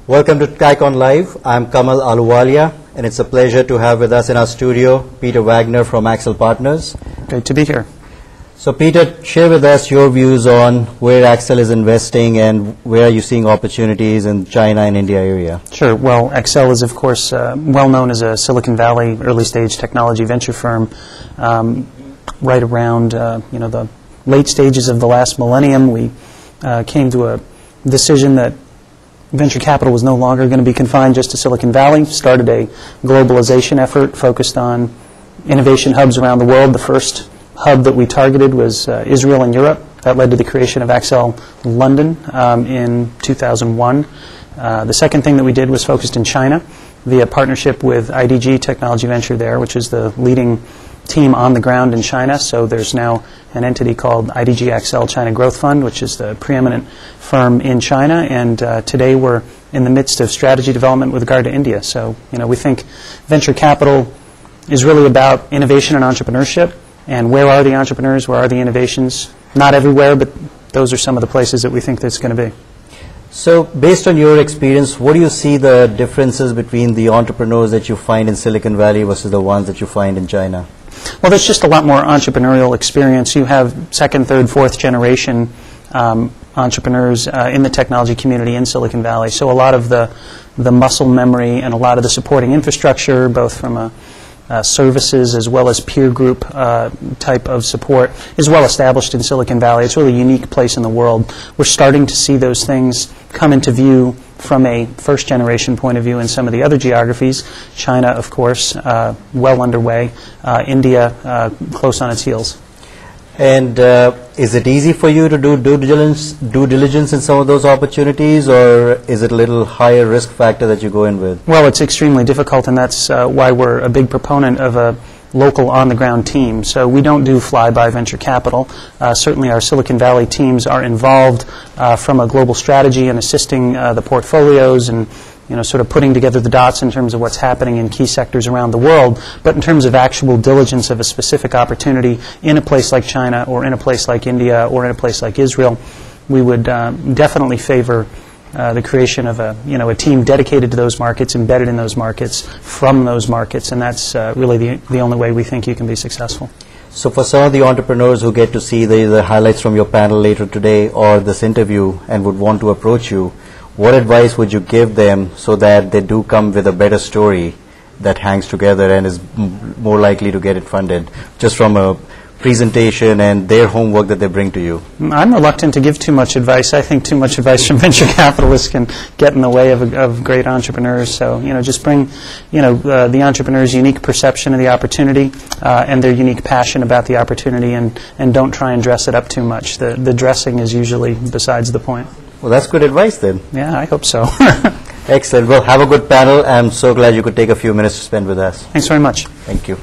Welcome to TiEcon Live. I'm Kamal Aluwalia, and it's a pleasure to have with us in our studio Peter Wagner from Accel Partners. Great to be here. So Peter, share with us your views on where Accel is investing and where are you seeing opportunities in China and India area? Sure. Well, Accel is, of course, well known as a Silicon Valley early-stage technology venture firm. Right around the late stages of the last millennium, we came to a decision that venture capital was no longer going to be confined just to Silicon Valley, started a globalization effort focused on innovation hubs around the world. The first hub that we targeted was Israel and Europe. That led to the creation of Accel London in 2001. The second thing that we did was focused in China via partnership with IDG Technology Venture there, which is the leading team on the ground in China. So there's now an entity called IDG Accel China Growth Fund, which is the preeminent firm in China. And today we're in the midst of strategy development with regard to India. So, we think venture capital is really about innovation and entrepreneurship. And where are the entrepreneurs? Where are the innovations? Not everywhere, but those are some of the places that we think that's going to be. So based on your experience, what do you see the differences between the entrepreneurs that you find in Silicon Valley versus the ones that you find in China? Well, there's just a lot more entrepreneurial experience. You have second, third, fourth generation entrepreneurs in the technology community in Silicon Valley. So a lot of the muscle memory and a lot of the supporting infrastructure, both from a services as well as peer group type of support, is well established in Silicon Valley. It's really a unique place in the world. We're starting to see those things come into view from a first generation point of view in some of the other geographies. China, of course, well underway. India, close on its heels. And is it easy for you to do due diligence in some of those opportunities, or is it a little higher risk factor that you go in with? Well, it's extremely difficult, and that's why we're a big proponent of a local on-the-ground team. So we don't do fly-by venture capital. Certainly our Silicon Valley teams are involved from a global strategy and assisting the portfolios and sort of putting together the dots in terms of what's happening in key sectors around the world. But in terms of actual diligence of a specific opportunity in a place like China or in a place like India or in a place like Israel, we would definitely favor the creation of a team dedicated to those markets, embedded in those markets, from those markets, and that's really the only way we think you can be successful. So for some of the entrepreneurs who get to see the highlights from your panel later today or this interview and would want to approach you, what advice would you give them so that they do come with a better story that hangs together and is more likely to get it funded, just from a presentation and their homework that they bring to you? I'm reluctant to give too much advice. I think too much advice from venture capitalists can get in the way of great entrepreneurs. So, just bring, the entrepreneur's unique perception of the opportunity and their unique passion about the opportunity, and don't try and dress it up too much. The dressing is usually besides the point. Well, that's good advice then. Yeah, I hope so. Excellent. Well, have a good panel. I'm so glad you could take a few minutes to spend with us. Thanks very much. Thank you.